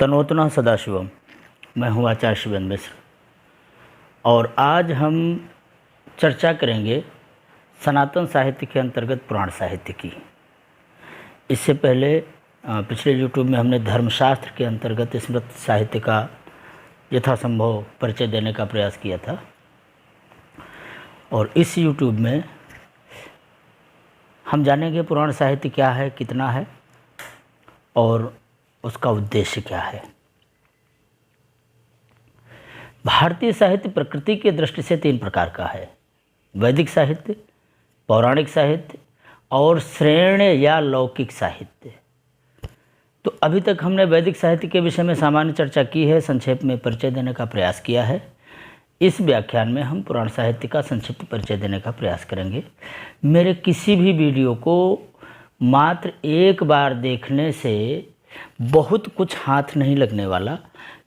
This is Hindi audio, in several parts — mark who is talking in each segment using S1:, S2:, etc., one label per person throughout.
S1: तनोतना सदाशिवम। मैं हूँ आचार्य शिवेंद्र मिश्र और आज हम चर्चा करेंगे सनातन साहित्य के अंतर्गत पुराण साहित्य की। इससे पहले पिछले यूट्यूब में हमने धर्मशास्त्र के अंतर्गत स्मृत साहित्य का यथासंभव परिचय देने का प्रयास किया था और इस यूट्यूब में हम जानेंगे पुराण साहित्य क्या है, कितना है और उसका उद्देश्य क्या है। भारतीय साहित्य प्रकृति की दृष्टि से 3 प्रकार का है: वैदिक साहित्य, पौराणिक साहित्य और श्रेण्य या लौकिक साहित्य। तो अभी तक हमने वैदिक साहित्य के विषय में सामान्य चर्चा की है, संक्षेप में परिचय देने का प्रयास किया है। इस व्याख्यान में हम पुराण साहित्य का संक्षिप्त परिचय देने का प्रयास करेंगे। मेरे किसी भी वीडियो को मात्र एक बार देखने से बहुत कुछ हाथ नहीं लगने वाला,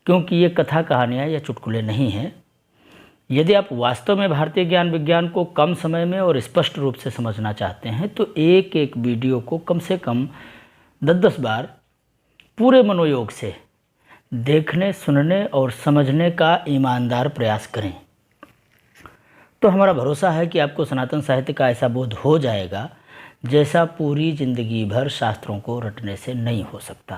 S1: क्योंकि ये कथा कहानियाँ या चुटकुले नहीं हैं। यदि आप वास्तव में भारतीय ज्ञान विज्ञान को कम समय में और स्पष्ट रूप से समझना चाहते हैं तो एक एक वीडियो को कम से कम 10-10 बार पूरे मनोयोग से देखने, सुनने और समझने का ईमानदार प्रयास करें। तो हमारा भरोसा है कि आपको सनातन साहित्य का ऐसा बोध हो जाएगा जैसा पूरी जिंदगी भर शास्त्रों को रटने से नहीं हो सकता।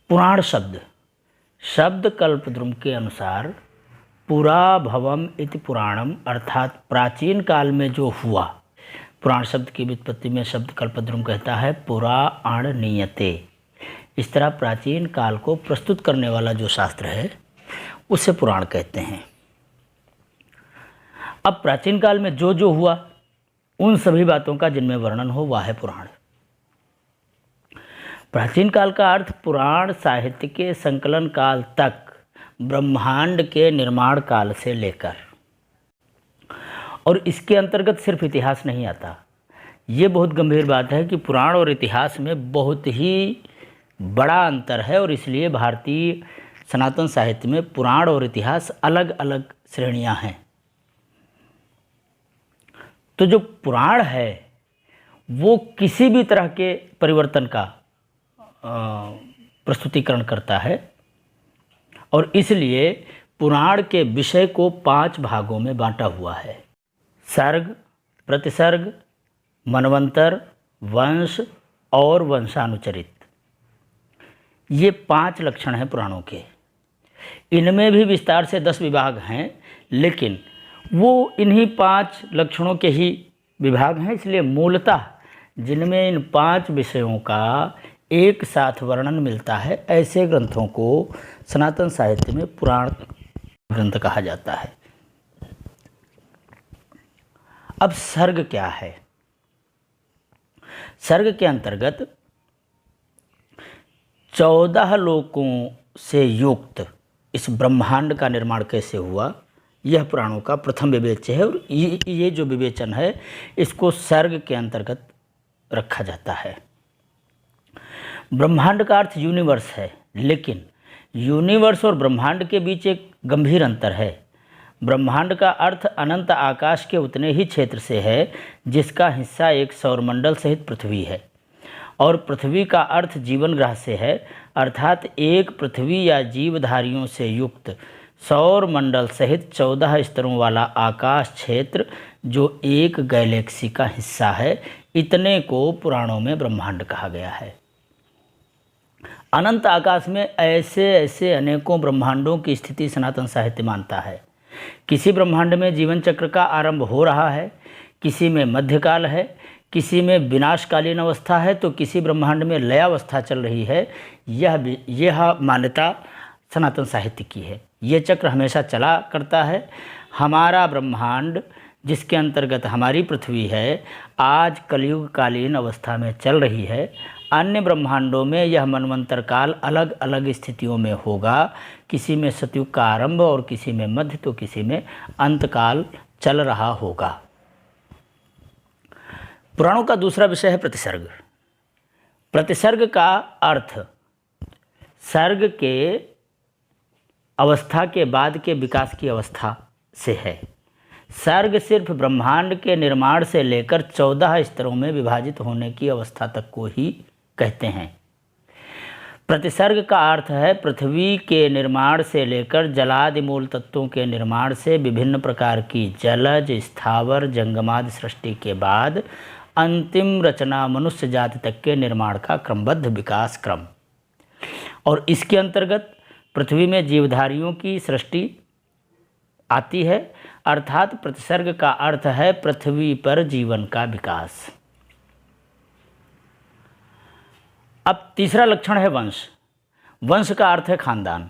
S1: पुराण शब्द कल्पद्रुम के अनुसार पुरा भवम इति पुराणम, अर्थात प्राचीन काल में जो हुआ। पुराण शब्द की व्युत्पत्ति में शब्द कल्पद्रुम कहता है पुराण नीयते। इस तरह प्राचीन काल को प्रस्तुत करने वाला जो शास्त्र है उसे पुराण कहते हैं। अब प्राचीन काल में जो हुआ उन सभी बातों का जिनमें वर्णन हो वह है पुराण। प्राचीन काल का अर्थ पुराण साहित्य के संकलन काल तक, ब्रह्मांड के निर्माण काल से लेकर। और इसके अंतर्गत सिर्फ इतिहास नहीं आता। ये बहुत गंभीर बात है कि पुराण और इतिहास में बहुत ही बड़ा अंतर है और इसलिए भारतीय सनातन साहित्य में पुराण और इतिहास अलग अलग श्रेणियां हैं। तो जो पुराण है वो किसी भी तरह के परिवर्तन का प्रस्तुतिकरण करता है और इसलिए पुराण के विषय को 5 भागों में बांटा हुआ है: सर्ग, प्रतिसर्ग, मनवंतर, वंश और वंशानुचरित। ये 5 लक्षण हैं पुराणों के। इनमें भी विस्तार से 10 विभाग हैं, लेकिन वो इन्हीं 5 लक्षणों के ही विभाग हैं। इसलिए मूलतः जिनमें इन 5 विषयों का एक साथ वर्णन मिलता है, ऐसे ग्रंथों को सनातन साहित्य में पुराण ग्रंथ कहा जाता है। अब सर्ग क्या है? सर्ग के अंतर्गत 14 लोकों से युक्त इस ब्रह्मांड का निर्माण कैसे हुआ, यह पुराणों का प्रथम विवेच्य है। और ये जो विवेचन है इसको सर्ग के अंतर्गत रखा जाता है। ब्रह्मांड का अर्थ यूनिवर्स है, लेकिन यूनिवर्स और ब्रह्मांड के बीच एक गंभीर अंतर है। ब्रह्मांड का अर्थ अनंत आकाश के उतने ही क्षेत्र से है जिसका हिस्सा एक सौरमंडल सहित पृथ्वी है, और पृथ्वी का अर्थ जीवन ग्रह से है, अर्थात एक पृथ्वी या जीवधारियों से युक्त सौर मंडल सहित 14 स्तरों वाला आकाश क्षेत्र जो एक गैलेक्सी का हिस्सा है। इतने को पुराणों में ब्रह्मांड कहा गया है। अनंत आकाश में ऐसे अनेकों ब्रह्मांडों की स्थिति सनातन साहित्य मानता है। किसी ब्रह्मांड में जीवन चक्र का आरंभ हो रहा है, किसी में मध्यकाल है, किसी में विनाशकालीन अवस्था है, तो किसी ब्रह्मांड में लयावस्था चल रही है। यह मान्यता सनातन साहित्य की है। ये चक्र हमेशा चला करता है। हमारा ब्रह्मांड, जिसके अंतर्गत हमारी पृथ्वी है, आज कलयुग कालीन अवस्था में चल रही है। अन्य ब्रह्मांडों में यह मनवंतर काल अलग अलग स्थितियों में होगा। किसी में सतयुग का आरंभ और किसी में मध्य, तो किसी में अंतकाल चल रहा होगा। पुराणों का दूसरा विषय है प्रतिसर्ग। प्रतिसर्ग का अर्थ सर्ग के अवस्था के बाद के विकास की अवस्था से है। सर्ग सिर्फ ब्रह्मांड के निर्माण से लेकर 14 स्तरों में विभाजित होने की अवस्था तक को ही कहते हैं। प्रतिसर्ग का अर्थ है पृथ्वी के निर्माण से लेकर जलादि मूल तत्वों के निर्माण से विभिन्न प्रकार की जलज, स्थावर, जंगमादि सृष्टि के बाद अंतिम रचना मनुष्य जाति तक के निर्माण का क्रमबद्ध विकास क्रम। और इसके अंतर्गत पृथ्वी में जीवधारियों की सृष्टि आती है, अर्थात प्रतिसर्ग का अर्थ है पृथ्वी पर जीवन का विकास। अब तीसरा लक्षण है वंश। वंश का अर्थ है खानदान।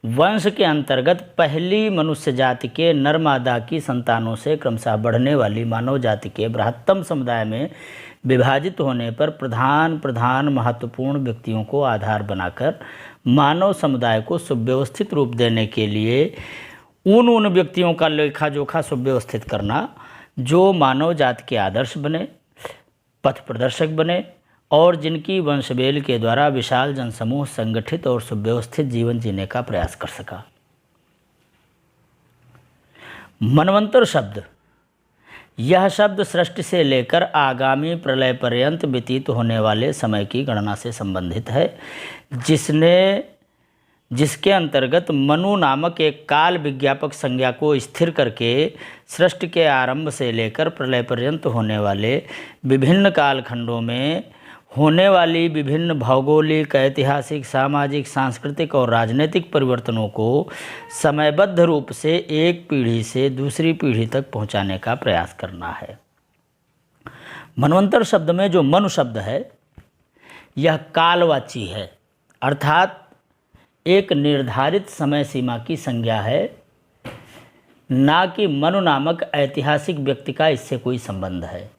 S1: वंश के अंतर्गत पहली मनुष्य जाति के नर मादा की संतानों से क्रमशः बढ़ने वाली मानव जाति के बृहत्तम समुदाय में विभाजित होने पर प्रधान महत्वपूर्ण व्यक्तियों को आधार बनाकर मानव समुदाय को सुव्यवस्थित रूप देने के लिए उन व्यक्तियों का लेखा जोखा सुव्यवस्थित करना जो मानव जाति के आदर्श बने, पथ प्रदर्शक बने और जिनकी वंशवेल के द्वारा विशाल जनसमूह संगठित और सुव्यवस्थित जीवन जीने का प्रयास कर सका। मनवंतर शब्द, यह शब्द सृष्टि से लेकर आगामी प्रलय पर्यंत व्यतीत होने वाले समय की गणना से संबंधित है, जिसके अंतर्गत मनु नामक एक काल विज्ञापक संज्ञा को स्थिर करके सृष्टि के आरंभ से लेकर प्रलय पर्यंत होने वाले विभिन्न कालखंडों में होने वाली विभिन्न भौगोलिक, ऐतिहासिक, सामाजिक, सांस्कृतिक और राजनीतिक परिवर्तनों को समयबद्ध रूप से एक पीढ़ी से दूसरी पीढ़ी तक पहुंचाने का प्रयास करना है। मनवंतर शब्द में जो मनु शब्द है यह कालवाची है, अर्थात एक निर्धारित समय सीमा की संज्ञा है, ना कि मनु नामक ऐतिहासिक व्यक्ति का इससे कोई संबंध है।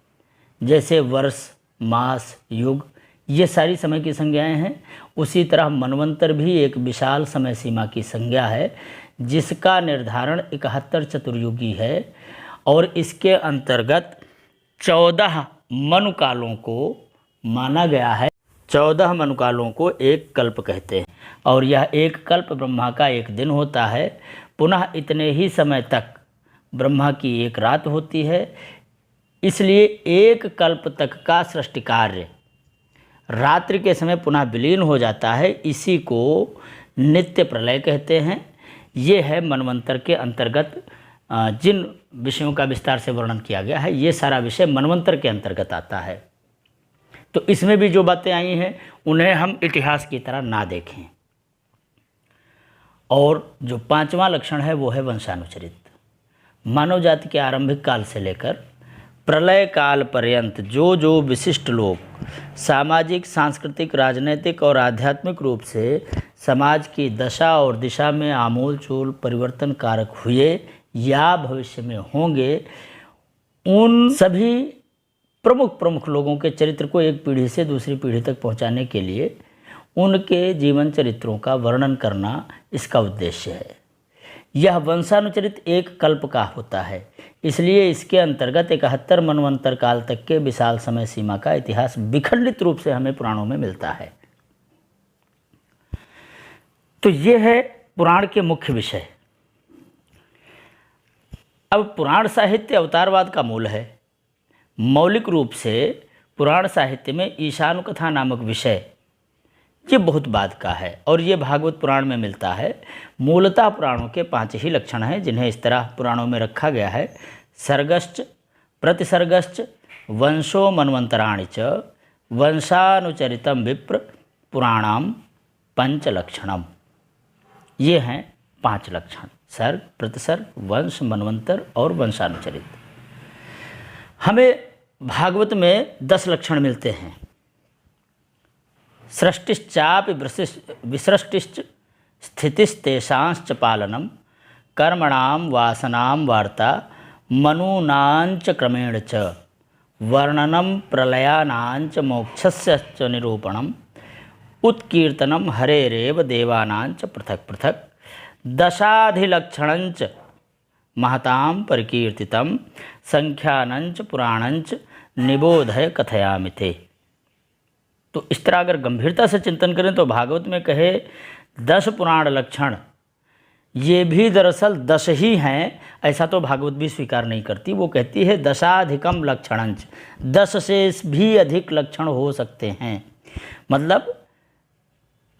S1: जैसे वर्ष, मास, युग ये सारी समय की संज्ञाएं हैं, उसी तरह मनवंतर भी एक विशाल समय सीमा की संज्ञा है जिसका निर्धारण 71 चतुर्युगी है और इसके अंतर्गत 14 मनुकालों को माना गया है। 14 मनुकालों को एक कल्प कहते हैं और यह एक कल्प ब्रह्मा का एक दिन होता है। पुनः इतने ही समय तक ब्रह्मा की एक रात होती है। इसलिए एक कल्प तक का सृष्टि कार्य रात्रि के समय पुनः विलीन हो जाता है। इसी को नित्य प्रलय कहते हैं। ये है मनवंतर के अंतर्गत जिन विषयों का विस्तार से वर्णन किया गया है, ये सारा विषय मनवंतर के अंतर्गत आता है। तो इसमें भी जो बातें आई हैं उन्हें हम इतिहास की तरह ना देखें। और जो 5वां लक्षण है वो है वंशानुचरित। मानव जाति के आरंभिक काल से लेकर प्रलय काल पर्यंत जो विशिष्ट लोग सामाजिक, सांस्कृतिक, राजनीतिक और आध्यात्मिक रूप से समाज की दशा और दिशा में आमूल चूल परिवर्तन कारक हुए या भविष्य में होंगे, उन सभी प्रमुख लोगों के चरित्र को एक पीढ़ी से दूसरी पीढ़ी तक पहुंचाने के लिए उनके जीवन चरित्रों का वर्णन करना इसका उद्देश्य है। यह वंशानुचरित एक कल्प का होता है, इसलिए इसके अंतर्गत 71 मनवंतर काल तक के विशाल समय सीमा का इतिहास विखंडित रूप से हमें पुराणों में मिलता है। तो ये है पुराण के मुख्य विषय। अब पुराण साहित्य अवतारवाद का मूल है। मौलिक रूप से पुराण साहित्य में ईशानुकथा नामक विषय ये बहुत बाद का है और ये भागवत पुराण में मिलता है। मूलतः पुराणों के 5 ही लक्षण हैं जिन्हें इस तरह पुराणों में रखा गया है। सर्गश्च, प्रतिसर्गश्च, वंशो मनवंतराणि च, वंशानुचरितम विप्र पुराणाम पंचलक्षणम। ये हैं 5 लक्षण: सर्ग, प्रतिसर्ग, वंश, मनवंतर और वंशानुचरित। हमें भागवत में 10 लक्षण मिलते हैं। सृष्टिश्चापि विसृष्टिश्च स्थितिस्तेषांश्च पालनम, कर्मणां वासनां वार्ता, मनूनांच क्रमेण च, वर्णनम प्रलयानांच मोक्षस्य निरूपणम, उत्कीर्तनम हरेरेव देवानांच पृथक पृथक, दशाधिलक्षणंच महतां परिकीर्तितम, संख्यानंच पुराणंच निबोधय कथयामिते। तो इस तरह अगर गंभीरता से चिंतन करें तो भागवत में कहे 10 पुराण लक्षण, ये भी दरअसल 10 ही हैं, ऐसा तो भागवत भी स्वीकार नहीं करती। वो कहती है दशाधिकम लक्षणंच, 10 से भी अधिक लक्षण हो सकते हैं। मतलब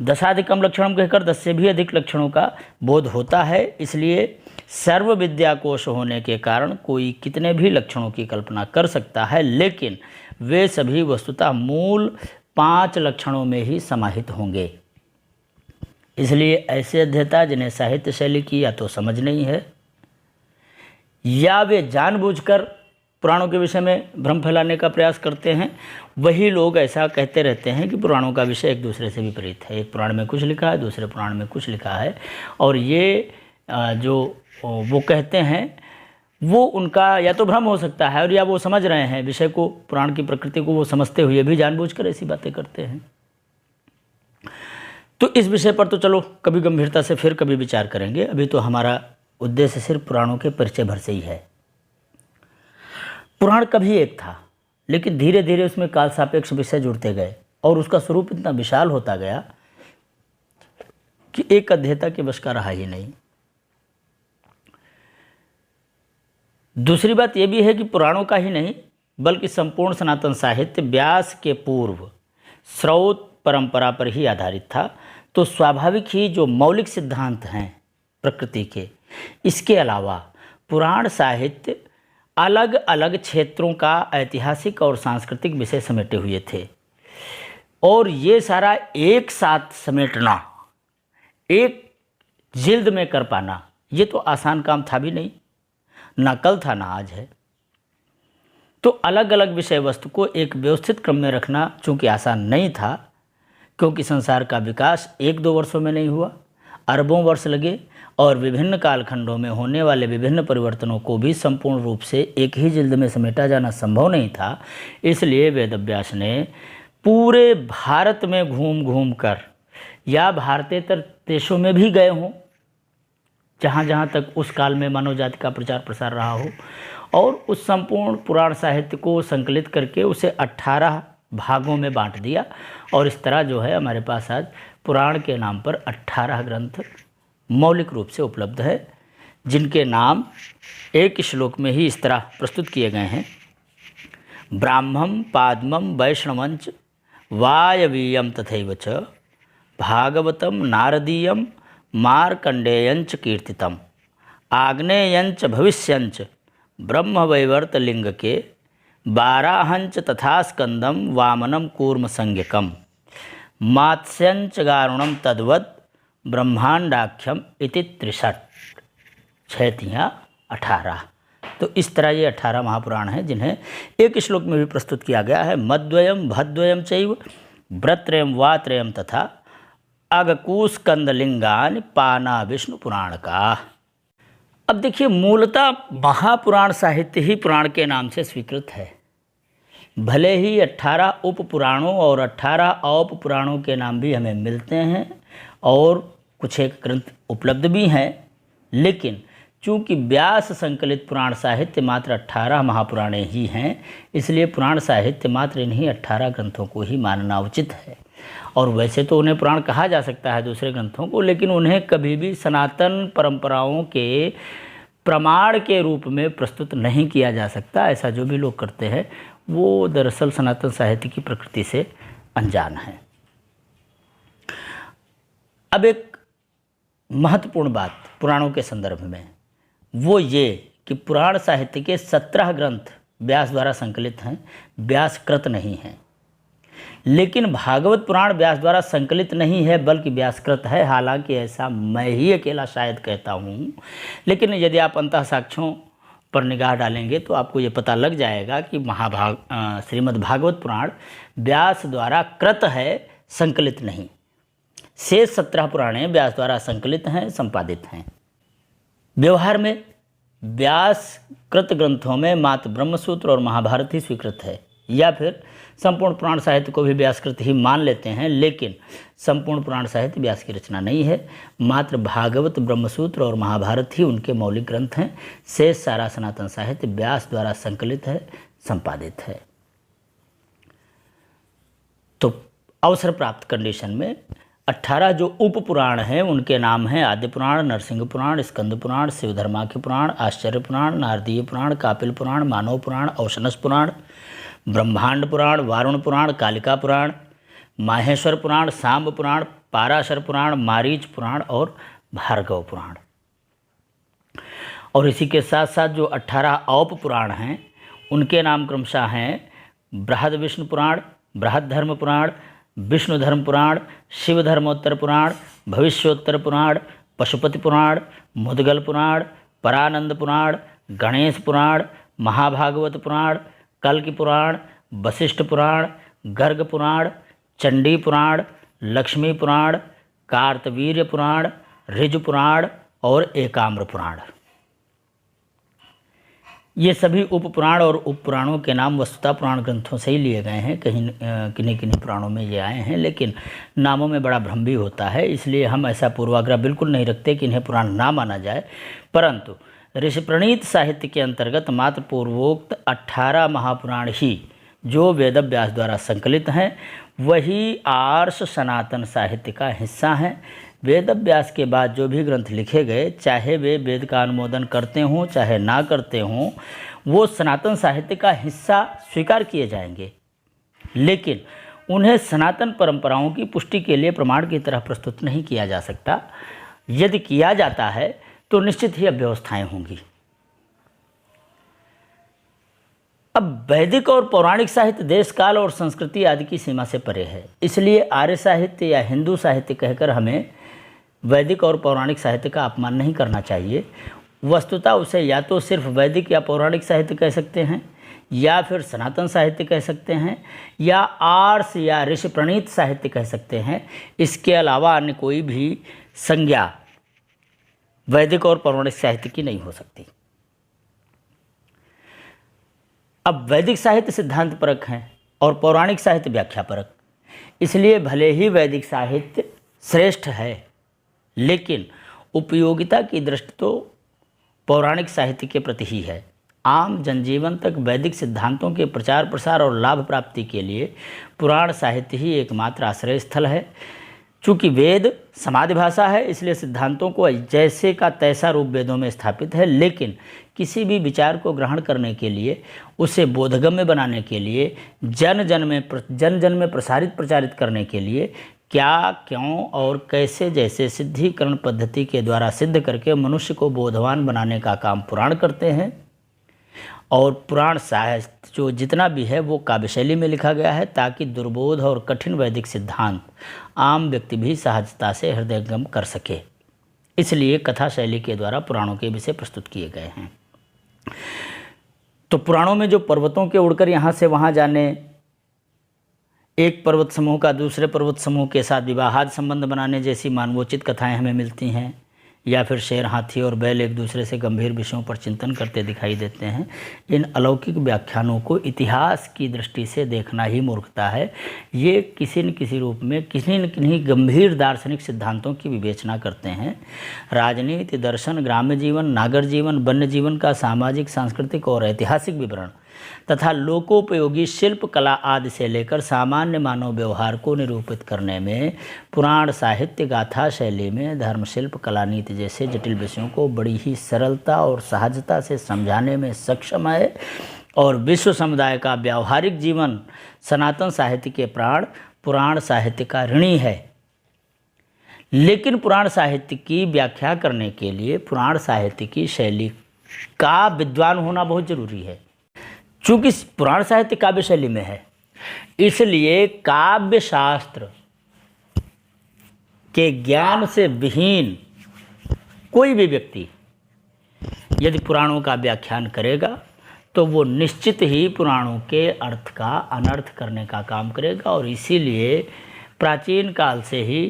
S1: दशाधिकम लक्षणम कहकर 10 से भी अधिक लक्षणों का बोध होता है। इसलिए सर्व विद्या कोश होने के कारण कोई कितने भी लक्षणों की कल्पना कर सकता है, लेकिन वे सभी वस्तुतः मूल 5 लक्षणों में ही समाहित होंगे। इसलिए ऐसे अध्येता जिन्हें साहित्य शैली की या तो समझ नहीं है या वे जानबूझकर पुराणों के विषय में भ्रम फैलाने का प्रयास करते हैं, वही लोग ऐसा कहते रहते हैं कि पुराणों का विषय एक दूसरे से विपरीत है। एक पुराण में कुछ लिखा है, दूसरे पुराण में कुछ लिखा है, और ये जो वो कहते हैं वो उनका या तो भ्रम हो सकता है और या वो समझ रहे हैं विषय को, पुराण की प्रकृति को वो समझते हुए भी जानबूझकर ऐसी बातें करते हैं। तो इस विषय पर तो चलो कभी गंभीरता से फिर कभी विचार करेंगे। अभी तो हमारा उद्देश्य सिर्फ पुराणों के परिचय भर से ही है। पुराण कभी एक था, लेकिन धीरे धीरे उसमें काल सापेक्ष विषय जुड़ते गए और उसका स्वरूप इतना विशाल होता गया कि एक अध्येता के वश का रहा ही नहीं। दूसरी बात यह भी है कि पुराणों का ही नहीं बल्कि संपूर्ण सनातन साहित्य व्यास के पूर्व स्रोत परंपरा पर ही आधारित था। तो स्वाभाविक ही जो मौलिक सिद्धांत हैं प्रकृति के, इसके अलावा पुराण साहित्य अलग अलग क्षेत्रों का ऐतिहासिक और सांस्कृतिक विषय समेटे हुए थे, और ये सारा एक साथ समेटना, एक जिल्द में कर पाना, ये तो आसान काम था भी नहीं, ना कल था ना आज है। तो अलग अलग विषय वस्तु को एक व्यवस्थित क्रम में रखना चूँकि आसान नहीं था, क्योंकि संसार का विकास 1-2 वर्षों में नहीं हुआ, अरबों वर्ष लगे, और विभिन्न कालखंडों में होने वाले विभिन्न परिवर्तनों को भी संपूर्ण रूप से एक ही जिल्द में समेटा जाना संभव नहीं था। इसलिए वेदव्यास ने पूरे भारत में घूम घूम कर, या भारतेतर देशों में भी गए हों जहाँ जहाँ तक उस काल में मानव जाति का प्रचार प्रसार रहा हो, और उस संपूर्ण पुराण साहित्य को संकलित करके उसे 18 भागों में बांट दिया। और इस तरह जो है हमारे पास आज पुराण के नाम पर 18 ग्रंथ मौलिक रूप से उपलब्ध है, जिनके नाम एक श्लोक में ही इस तरह प्रस्तुत किए गए हैं। ब्राह्मम पाद्मम वैष्णवंच वायवीयम तथैव च भागवतम नारदीयम मार्कंडेयंच कीर्तितम आग्नेयंच भविष्यंच ब्रह्मवैवर्त लिंग के बाराहंच तथा स्कंदम वामनम कूर्म संज्ञकम मात्स्यंच गारुणम तद्वत् ब्रह्मांडाख्यम इति 63 18। तो इस तरह ये 18 महापुराण हैं जिन्हें एक श्लोक में भी प्रस्तुत किया गया है। मद्वयम भद्वयम चैव व्रत्रयम वात्रयम तथा अगकूस्कंदलिंगान पाना विष्णु पुराण का। अब देखिए, मूलतः महापुराण साहित्य ही पुराण के नाम से स्वीकृत है। भले ही 18 उप पुराणों और 18 औप पुराणों के नाम भी हमें मिलते हैं और कुछ एक ग्रंथ उपलब्ध भी हैं, लेकिन चूँकि व्यास संकलित पुराण साहित्य मात्र 18 महापुराणे ही हैं, इसलिए पुराण साहित्य मात्र इन्हीं 18 ग्रंथों को ही मानना उचित है। और वैसे तो उन्हें पुराण कहा जा सकता है दूसरे ग्रंथों को, लेकिन उन्हें कभी भी सनातन परंपराओं के प्रमाण के रूप में प्रस्तुत नहीं किया जा सकता। ऐसा जो भी लोग करते हैं वो दरअसल सनातन साहित्य की प्रकृति से अनजान है। अब एक महत्वपूर्ण बात पुराणों के संदर्भ में वो ये कि पुराण साहित्य के 17 ग्रंथ व्यास द्वारा संकलित हैं, व्यासकृत नहीं हैं। लेकिन भागवत पुराण व्यास द्वारा संकलित नहीं है बल्कि व्यासकृत है। हालांकि ऐसा मैं ही अकेला शायद कहता हूँ, लेकिन यदि आप अंतः साक्ष्यों पर निगाह डालेंगे तो आपको ये पता लग जाएगा कि श्रीमद् भागवत पुराण व्यास द्वारा कृत है, संकलित नहीं। शेष 17 पुराणे व्यास द्वारा संकलित हैं, संपादित हैं। व्यवहार में व्यास कृत ग्रंथों में मात्र ब्रह्मसूत्र और महाभारत ही स्वीकृत है, या फिर संपूर्ण पुराण साहित्य को भी व्यासकृत ही मान लेते हैं, लेकिन संपूर्ण पुराण साहित्य व्यास की रचना नहीं है। मात्र भागवत, ब्रह्मसूत्र और महाभारत ही उनके मौलिक ग्रंथ हैं। शेष सारा सनातन साहित्य व्यास द्वारा संकलित है, संपादित है। तो अवसर प्राप्त कंडीशन में 18 जो उप पुराण हैं उनके नाम हैं आदि पुराण, नरसिंह पुराण, स्कंद पुराण, शिवधर्माख्य पुराण, आश्चर्य पुराण, नारदीय पुराण, कापिल पुराण, मानव पुराण, औशनस पुराण, ब्रह्मांड पुराण, वारुण पुराण, कालिका पुराण, माहेश्वर पुराण, सांब पुराण, पाराशर पुराण, मारीच पुराण और भार्गव पुराण। और इसी के साथ साथ जो 18 औप पुराण हैं उनके नाम क्रमशः हैं बृहद विष्णु पुराण, बृहद धर्म पुराण, विष्णु धर्म पुराण, शिव धर्मोत्तर पुराण, भविष्योत्तर पुराण, पशुपति पुराण, मुद्गल पुराण, परानंद पुराण, गणेश पुराण, महाभागवत पुराण, कल्कि पुराण, वशिष्ठ पुराण, गर्ग पुराण, चंडी पुराण, लक्ष्मी पुराण, कार्तवीर्य पुराण, ऋजु पुराण और एकाम्र पुराण। ये सभी उपपुराण और उपपुराणों के नाम वस्तुतः पुराण ग्रंथों से ही लिए गए हैं, किन्हीं किन्हीं पुराणों में ये आए हैं, लेकिन नामों में बड़ा भ्रम भी होता है, इसलिए हम ऐसा पूर्वाग्रह बिल्कुल नहीं रखते कि इन्हें पुराण ना माना जाए। परंतु ऋषि प्रणीत साहित्य के अंतर्गत मात्र पूर्वोक्त 18 महापुराण ही जो वेद व्यास द्वारा संकलित हैं वही आर्ष सनातन साहित्य का हिस्सा हैं। वेद व्यास के बाद जो भी ग्रंथ लिखे गए, चाहे वे वेद का अनुमोदन करते हों चाहे ना करते हों, वो सनातन साहित्य का हिस्सा स्वीकार किए जाएंगे, लेकिन उन्हें सनातन परंपराओं की पुष्टि के लिए प्रमाण की तरह प्रस्तुत नहीं किया जा सकता। यदि किया जाता है तो निश्चित ही अव्यवस्थाएं होंगी। अब वैदिक और पौराणिक साहित्य देश काल और संस्कृति आदि की सीमा से परे है, इसलिए आर्य साहित्य या हिंदू साहित्य कहकर हमें वैदिक और पौराणिक साहित्य का अपमान नहीं करना चाहिए। वस्तुतः उसे या तो सिर्फ वैदिक या पौराणिक साहित्य कह सकते हैं, या फिर सनातन साहित्य कह सकते हैं, या आर्ष या ऋषि प्रणीत साहित्य कह सकते हैं। इसके अलावा अन्य कोई भी संज्ञा वैदिक और पौराणिक साहित्य की नहीं हो सकती। अब वैदिक साहित्य सिद्धांत परक हैं और पौराणिक साहित्य व्याख्या परक, इसलिए भले ही वैदिक साहित्य श्रेष्ठ है, लेकिन उपयोगिता की दृष्टि तो पौराणिक साहित्य के प्रति ही है। आम जनजीवन तक वैदिक सिद्धांतों के प्रचार प्रसार और लाभ प्राप्ति के लिए पुराण साहित्य ही एकमात्र आश्रय स्थल है। चूँकि वेद समाधि भाषा है, इसलिए सिद्धांतों को जैसे का तैसा रूप वेदों में स्थापित है, लेकिन किसी भी विचार को ग्रहण करने के लिए, उसे बोधगम्य बनाने के लिए, जन जन में प्रसारित प्रचारित करने के लिए क्या, क्यों और कैसे जैसे सिद्धिकरण पद्धति के द्वारा सिद्ध करके मनुष्य को बोधवान बनाने का काम पुराण करते हैं। और पुराण साहित्य जो जितना भी है वो काव्य शैली में लिखा गया है, ताकि दुर्बोध और कठिन वैदिक सिद्धांत आम व्यक्ति भी सहजता से हृदयंगम कर सके। इसलिए कथा शैली के द्वारा पुराणों के विषय प्रस्तुत किए गए हैं। तो पुराणों में जो पर्वतों के उड़कर यहाँ से वहाँ जाने, एक पर्वत समूह का दूसरे पर्वत समूह के साथ विवाहाद संबंध बनाने जैसी मानवोचित कथाएं हमें मिलती हैं, या फिर शेर, हाथी और बैल एक दूसरे से गंभीर विषयों पर चिंतन करते दिखाई देते हैं। इन अलौकिक व्याख्यानों को इतिहास की दृष्टि से देखना ही मूर्खता है। ये किसी न किसी रूप में किसी न किन्हीं गंभीर दार्शनिक सिद्धांतों की विवेचना करते हैं। राजनीति, दर्शन, ग्राम्य जीवन, नागर जीवन, वन्य जीवन का सामाजिक, सांस्कृतिक और ऐतिहासिक विवरण तथा लोकोपयोगी शिल्प कला आदि से लेकर सामान्य मानव व्यवहार को निरूपित करने में पुराण साहित्य गाथा शैली में धर्म, शिल्प, कला, नीति जैसे जटिल विषयों को बड़ी ही सरलता और सहजता से समझाने में सक्षम है। और विश्व समुदाय का व्यावहारिक जीवन सनातन साहित्य के प्राण पुराण साहित्य का ऋणी है। लेकिन पुराण साहित्य की व्याख्या करने के लिए पुराण साहित्य की शैली का विद्वान होना बहुत जरूरी है। चूँकि पुराण साहित्य काव्य शैली में है, इसलिए काव्य शास्त्र के ज्ञान से विहीन कोई भी व्यक्ति यदि पुराणों का व्याख्यान करेगा तो वो निश्चित ही पुराणों के अर्थ का अनर्थ करने का काम करेगा। और इसीलिए प्राचीन काल से ही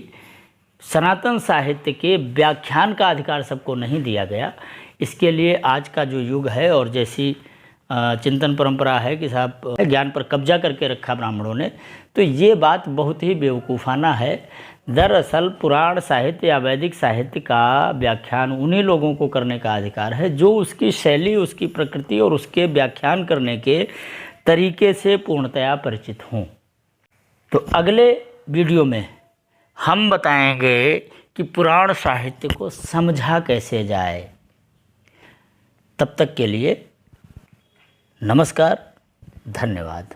S1: सनातन साहित्य के व्याख्यान का अधिकार सबको नहीं दिया गया। इसके लिए आज का जो युग है और जैसी चिंतन परंपरा है कि साहब ज्ञान पर कब्जा करके रखा ब्राह्मणों ने, तो ये बात बहुत ही बेवकूफ़ाना है। दरअसल पुराण साहित्य या वैदिक साहित्य का व्याख्यान उन्हीं लोगों को करने का अधिकार है जो उसकी शैली, उसकी प्रकृति और उसके व्याख्यान करने के तरीके से पूर्णतया परिचित हों। तो अगले वीडियो में हम बताएंगे कि पुराण साहित्य को समझा कैसे जाए। तब तक के लिए नमस्कार, धन्यवाद।